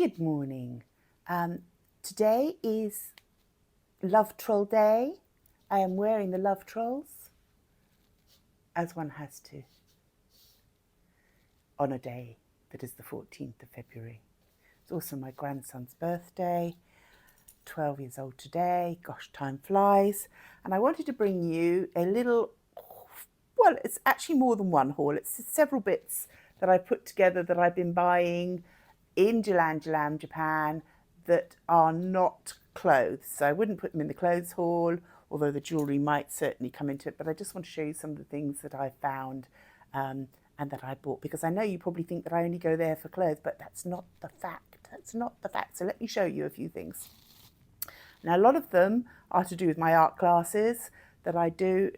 Good morning. Today is Love Troll Day. I am wearing the Love Trolls, as one has to, on a day that is the 14th of February. It's also my grandson's birthday, 12 years old today. Gosh, time flies. And I wanted to bring you a little, well, it's actually more than one haul. It's several bits that I put together that I've been buying in Jalan Jalan Japan that are not clothes. So I wouldn't put them in the clothes haul, although the jewellery might certainly come into it. But I just want to show you some of the things that I found and that I bought, because I know you probably think that I only go there for clothes, but that's not the fact. That's not the fact. So let me show you a few things. Now, a lot of them are to do with my art classes that I do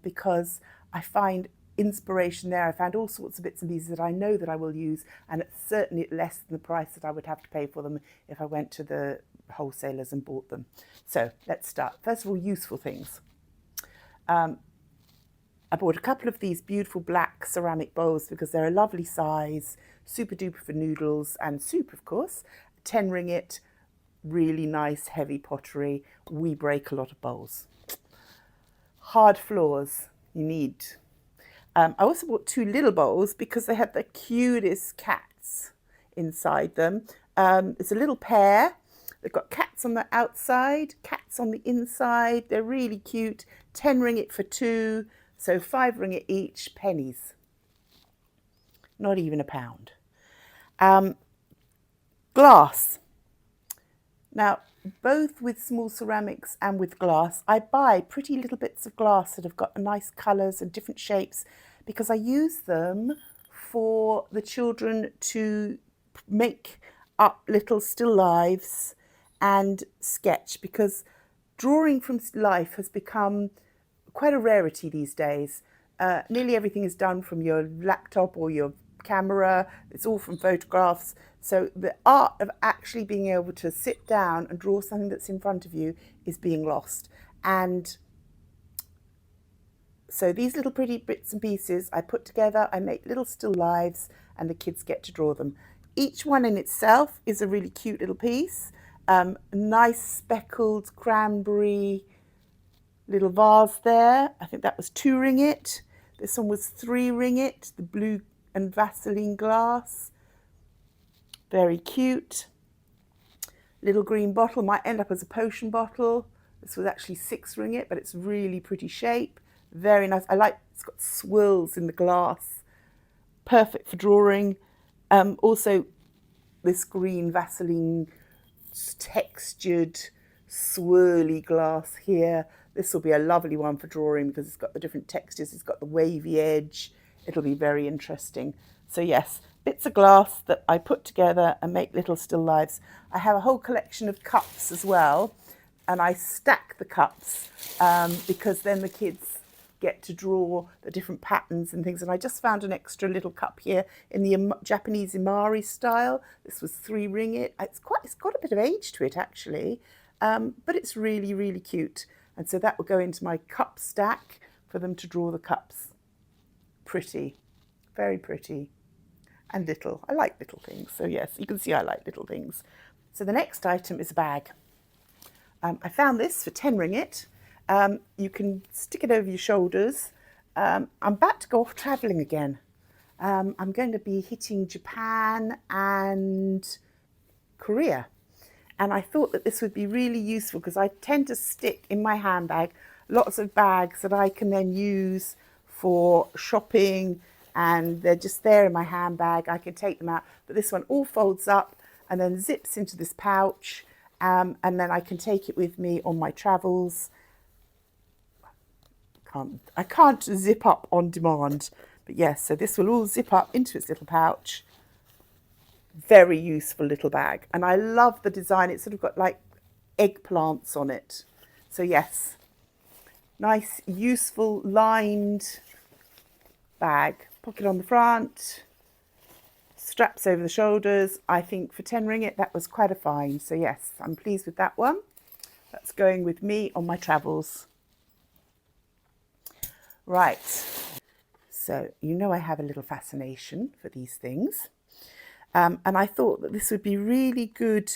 because I find inspiration there. I found all sorts of bits and pieces that I know that I will use, and it's certainly less than the price that I would have to pay for them if I went to the wholesalers and bought them. So let's start. First of all, useful things. I bought a couple of these beautiful black ceramic bowls because they're a lovely size, super duper for noodles and soup, of course. 10 ringgit, really nice heavy pottery. We break a lot of bowls. Hard floors, you need. I also bought two little bowls because they had the cutest cats inside them. It's a little pair. They've got cats on the outside, cats on the inside. They're really cute. 10 ringgit for two, so 5 ringgit each, pennies. Not even a pound. Glass. Now, both with small ceramics and with glass, I buy pretty little bits of glass that have got nice colours and different shapes because I use them for the children to make up little still lifes and sketch, because drawing from life has become quite a rarity these days. Nearly everything is done from your laptop or your camera. It's all from photographs. So the art of actually being able to sit down and draw something that's in front of you is being lost. And so these little pretty bits and pieces I put together, I make little still lives, and the kids get to draw them. Each one in itself is a really cute little piece. Nice speckled cranberry little vase there. I think that was 2 ringgit. This one was 3 ringgit, the blue and Vaseline glass. Very cute. Little green bottle, might end up as a potion bottle. This was actually 6 ringgit, but it's really pretty shape. Very nice. I like, it's got swirls in the glass. Perfect for drawing. Also, this green Vaseline textured swirly glass here. This will be a lovely one for drawing because it's got the different textures. It's got the wavy edge. It'll be very interesting. So yes, bits of glass that I put together and make little still lives. I have a whole collection of cups as well, and I stack the cups because then the kids get to draw the different patterns and things. And I just found an extra little cup here in the Japanese imari style. This was 3 ringgit. It's got a bit of age to it actually, but it's really, really cute. And so that will go into my cup stack for them to draw the cups. Pretty, very pretty, and little. I like little things. So yes, you can see I like little things. So the next item is a bag. I found this for 10 ringgit. You can stick it over your shoulders. I'm about to go off travelling again. I'm going to be hitting Japan and Korea. And I thought that this would be really useful because I tend to stick in my handbag lots of bags that I can then use for shopping, and they're just there in my handbag. I can take them out, but this one all folds up and then zips into this pouch, and then I can take it with me on my travels. I can't zip up on demand, but yes, so this will all zip up into its little pouch. Very useful little bag, and I love the design. It's sort of got like eggplants on it. So yes, nice, useful, lined bag. Pocket on the front, straps over the shoulders. I think for 10 ringgit that was quite a find. So yes, I'm pleased with that one. That's going with me on my travels. Right, so you know I have a little fascination for these things. And I thought that this would be really good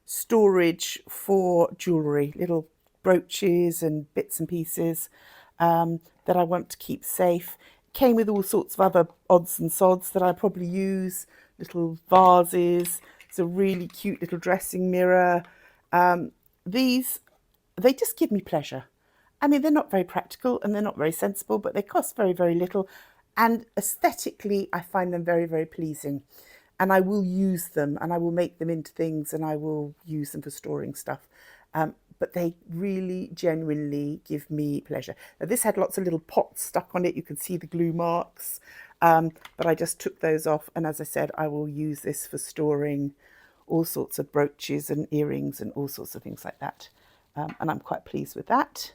storage for jewellery, little brooches and bits and pieces that I want to keep safe. Came with all sorts of other odds and sods that I probably use, little vases. It's a really cute little dressing mirror. These, they just give me pleasure. I mean, they're not very practical and they're not very sensible, but they cost very, very little. And aesthetically, I find them very, very pleasing. And I will use them and I will make them into things and I will use them for storing stuff. But they really genuinely give me pleasure. Now, this had lots of little pots stuck on it. You can see the glue marks, but I just took those off. And as I said, I will use this for storing all sorts of brooches and earrings and all sorts of things like that. And I'm quite pleased with that.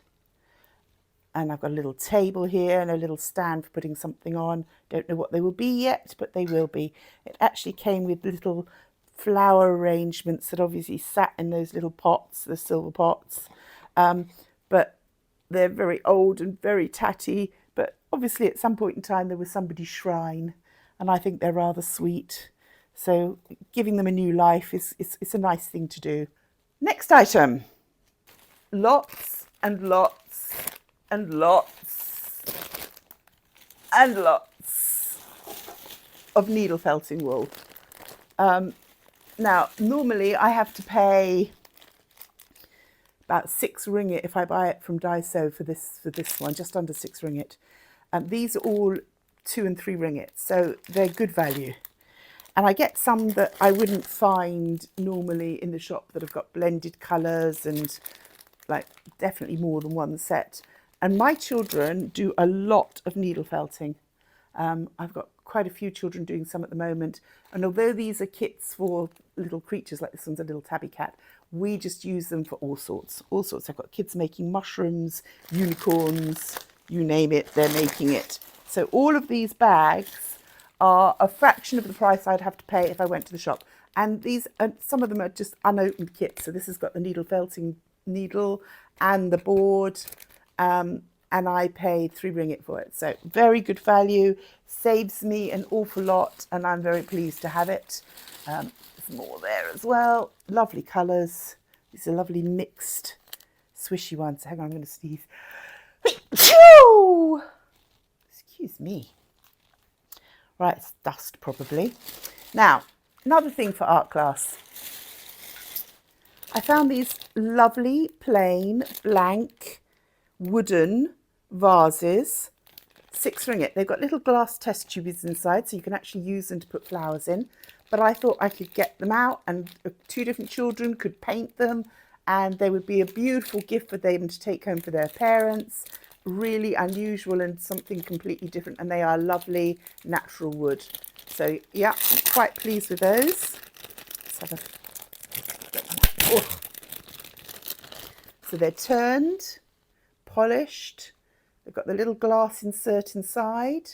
And I've got a little table here and a little stand for putting something on. Don't know what they will be yet, but they will be. It actually came with little flower arrangements that obviously sat in those little pots, the silver pots. But they're very old and very tatty. But obviously at some point in time there was somebody's shrine. And I think they're rather sweet. So giving them a new life is a nice thing to do. Next item. Lots and lots and lots and lots of needle felting wool. Now, normally I have to pay about 6 ringgit if I buy it from Daiso for this one, just under 6 ringgit. These are all 2 and 3 ringgit, so they're good value. And I get some that I wouldn't find normally in the shop that have got blended colours and like definitely more than one set. And my children do a lot of needle felting. I've got quite a few children doing some at the moment. And although these are kits for little creatures, like this one's a little tabby cat, we just use them for all sorts. I've got kids making mushrooms, unicorns, you name it, they're making it. So all of these bags are a fraction of the price I'd have to pay if I went to the shop. And these, some of them are just unopened kits. So this has got the needle felting needle and the board. And I paid 3 ringgit for it. So very good value, saves me an awful lot, and I'm very pleased to have it. There's more there as well. Lovely colours. These are lovely mixed swishy ones. Hang on, I'm going to sneeze. Excuse me. Right, it's dust probably. Now, another thing for art class. I found these lovely, plain, blank, wooden vases, 6 ringgit. They've got little glass test tubes inside, so you can actually use them to put flowers in. But I thought I could get them out and 2 different children could paint them and they would be a beautiful gift for them to take home for their parents. Really unusual and something completely different, and they are lovely natural wood. So yeah, I'm quite pleased with those. Let's have a... Oh. So they're turned, polished, they've got the little glass insert inside.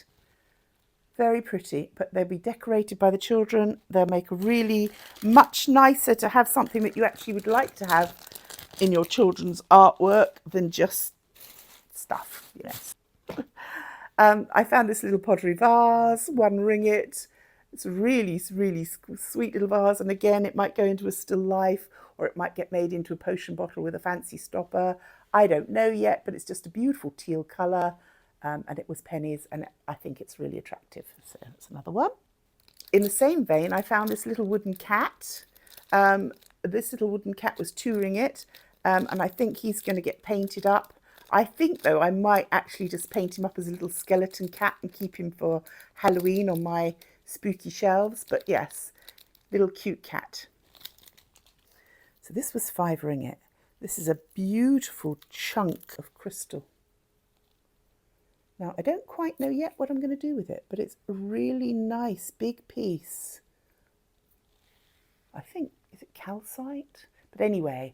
Very pretty, but they'll be decorated by the children. They'll make a really much nicer to have something that you actually would like to have in your children's artwork than just stuff, you know. I found this little pottery vase, 1 ringgit. It's a really, really sweet little vase. And again, it might go into a still life or it might get made into a potion bottle with a fancy stopper. I don't know yet, but it's just a beautiful teal colour. And it was pennies, and I think it's really attractive. So that's another one. In the same vein, I found this little wooden cat. This little wooden cat was 2 ringgit, and I think he's going to get painted up. I think, though, I might actually just paint him up as a little skeleton cat and keep him for Halloween on my spooky shelves. But yes, little cute cat. So this was 5 ringgit. This is a beautiful chunk of crystal. Now, I don't quite know yet what I'm going to do with it, but it's a really nice big piece. I think, is it calcite? But anyway,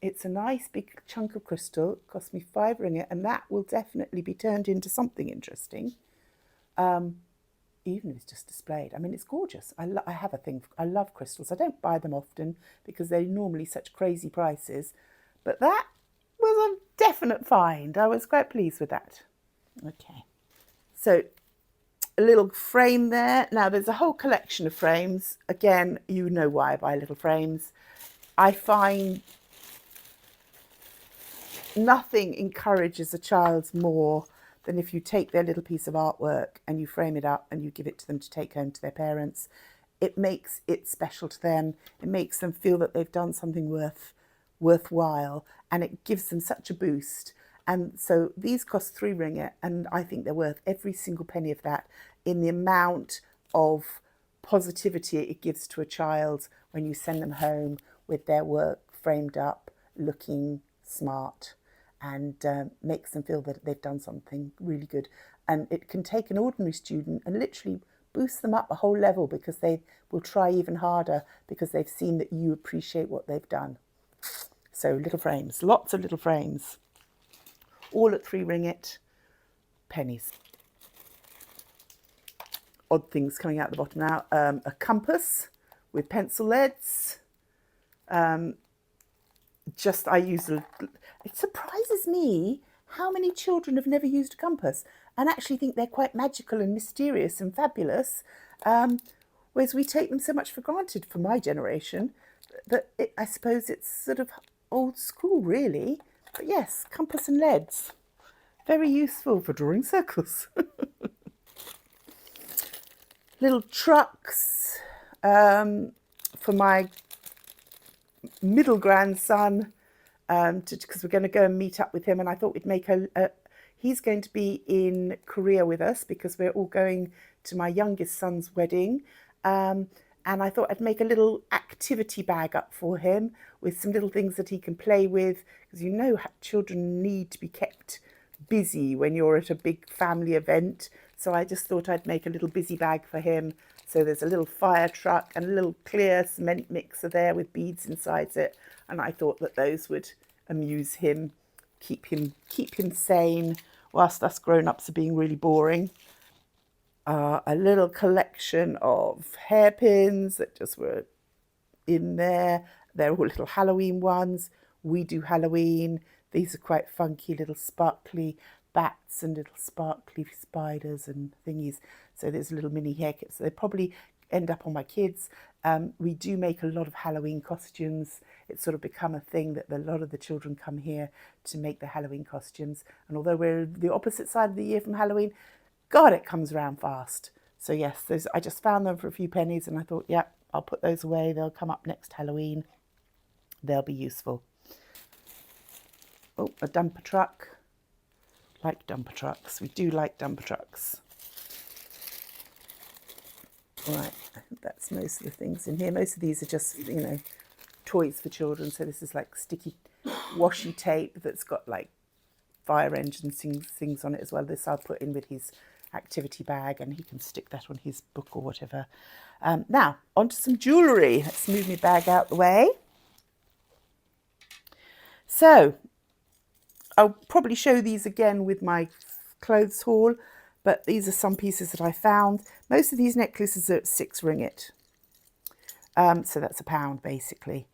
it's a nice big chunk of crystal. It cost me 5 ringgit, and that will definitely be turned into something interesting, even if it's just displayed. I mean, it's gorgeous. I have a thing. I love crystals. I don't buy them often because they're normally such crazy prices, but that was a definite find. I was quite pleased with that. Okay, so a little frame there. Now there's a whole collection of frames. Again, you know why I buy little frames. I find nothing encourages a child more than if you take their little piece of artwork and you frame it up and you give it to them to take home to their parents. It makes it special to them. It makes them feel that they've done something worthwhile, and it gives them such a boost. And so these cost 3 ringgit, and I think they're worth every single penny of that in the amount of positivity it gives to a child when you send them home with their work framed up, looking smart, and makes them feel that they've done something really good. And it can take an ordinary student and literally boost them up a whole level, because they will try even harder because they've seen that you appreciate what they've done. So little frames, lots of little frames, all at 3 ringgit, pennies. Odd things coming out the bottom now. A compass with pencil leads. I use it surprises me how many children have never used a compass and actually think they're quite magical and mysterious and fabulous, whereas we take them so much for granted for my generation that I suppose it's sort of old school really. But yes, compass and leads, very useful for drawing circles. Little trucks for my middle grandson, because we're going to go and meet up with him, and I thought we'd make he's going to be in Korea with us because we're all going to my youngest son's wedding, and I thought I'd make a little activity bag up for him with some little things that he can play with, because you know children need to be kept busy when you're at a big family event. So I just thought I'd make a little busy bag for him. So there's a little fire truck and a little clear cement mixer there with beads inside it, and I thought that those would amuse him, keep him sane whilst us grown-ups are being really boring. A little collection of hairpins that just were in there. They're all little Halloween ones. We do Halloween. These are quite funky little sparkly bats and little sparkly spiders and thingies. So there's little mini haircuts. They probably end up on my kids. We do make a lot of Halloween costumes. It's sort of become a thing that a lot of the children come here to make the Halloween costumes. And although we're the opposite side of the year from Halloween, God, it comes around fast. So yes, I just found them for a few pennies and I thought, yeah, I'll put those away. They'll come up next Halloween. They'll be useful. Oh, a dumper truck. Like dumper trucks. We do like dumper trucks. Right, I think that's most of the things in here. Most of these are just, you know, toys for children. So this is like sticky washi tape that's got like fire engines things on it as well. This I'll put in with his activity bag and he can stick that on his book or whatever. Now, onto some jewellery. Let's move my bag out the way. So, I'll probably show these again with my clothes haul, but these are some pieces that I found. Most of these necklaces are at 6 ringgit. So that's £1 basically.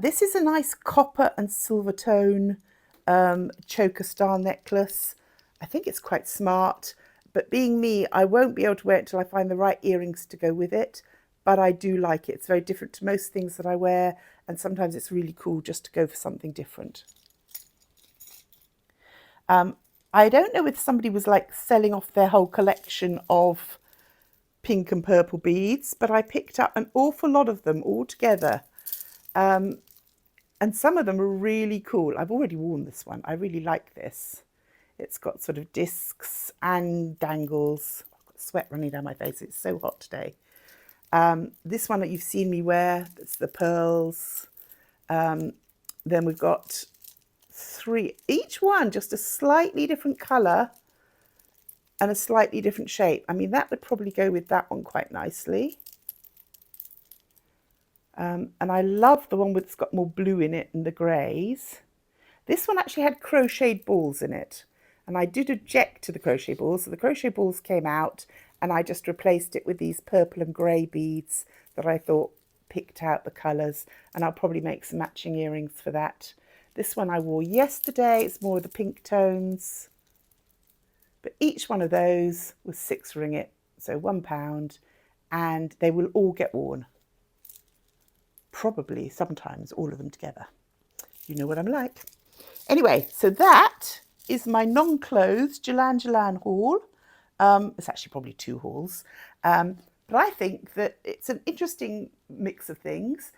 This is a nice copper and silver tone choker star necklace. I think it's quite smart, but being me, I won't be able to wear it till I find the right earrings to go with it, but I do like it. It's very different to most things that I wear, and sometimes it's really cool just to go for something different. I don't know if somebody was like selling off their whole collection of pink and purple beads, but I picked up an awful lot of them all together. And some of them are really cool. I've already worn this one. I really like this. It's got sort of discs and dangles. I've got sweat running down my face. It's so hot today. This one that you've seen me wear, that's the pearls. Then we've got 3, each one just a slightly different colour and a slightly different shape. I mean, that would probably go with that one quite nicely. And I love the one that's got more blue in it and the greys. This one actually had crocheted balls in it, and I did object to the crochet balls, so the crochet balls came out and I just replaced it with these purple and grey beads that I thought picked out the colours, and I'll probably make some matching earrings for that. This one I wore yesterday. It's more of the pink tones. But each one of those was 6 ringgit. so £1, and they will all get worn. Probably, sometimes, all of them together. You know what I'm like. Anyway, so that is my non-clothes Jalan Jalan haul. It's actually probably 2 hauls. But I think that it's an interesting mix of things.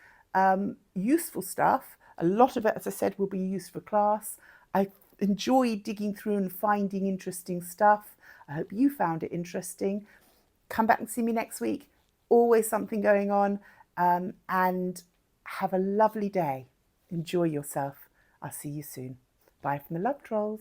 Useful stuff. A lot of it, as I said, will be used for class. I enjoy digging through and finding interesting stuff. I hope you found it interesting. Come back and see me next week. Always something going on. And have a lovely day. Enjoy yourself. I'll see you soon. Bye from the Love Trolls.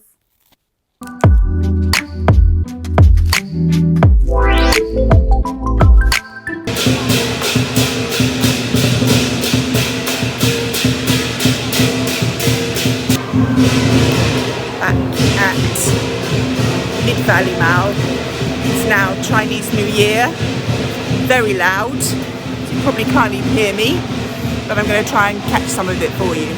Back at Mid-Valley Mall. It's now Chinese New Year. Very loud. So you probably can't even hear me, but I'm going to try and catch some of it for you.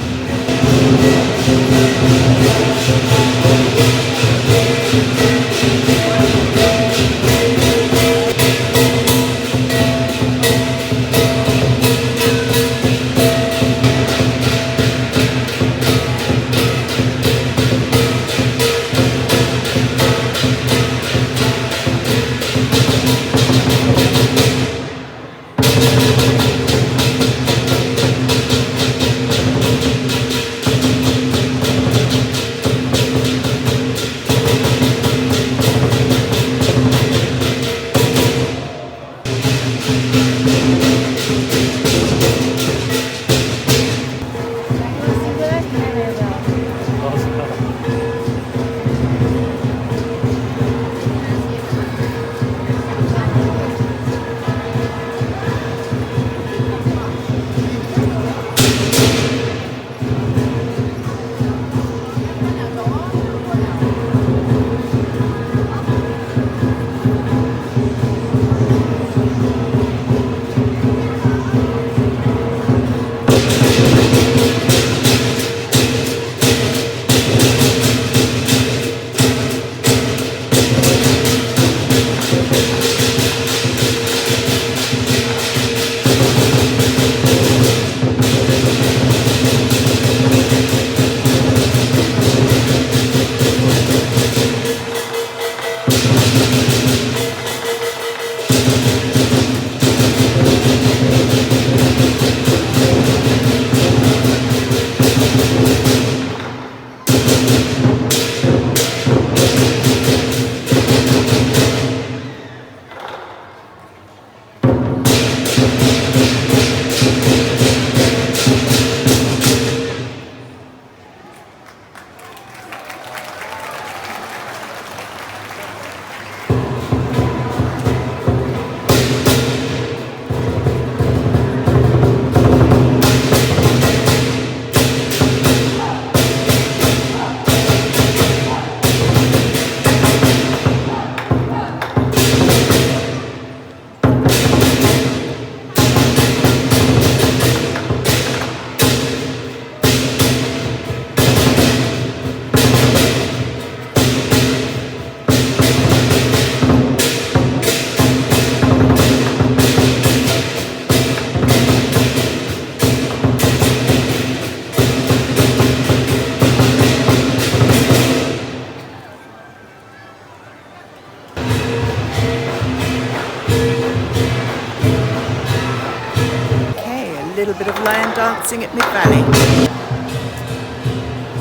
Little bit of lion dancing at Mid-Valley.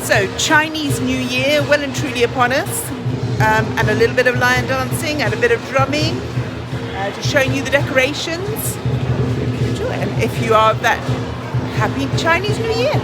So Chinese New Year well and truly upon us, and a little bit of lion dancing and a bit of drumming, just showing you the decorations. Enjoy it. And if you are of that, happy Chinese New Year.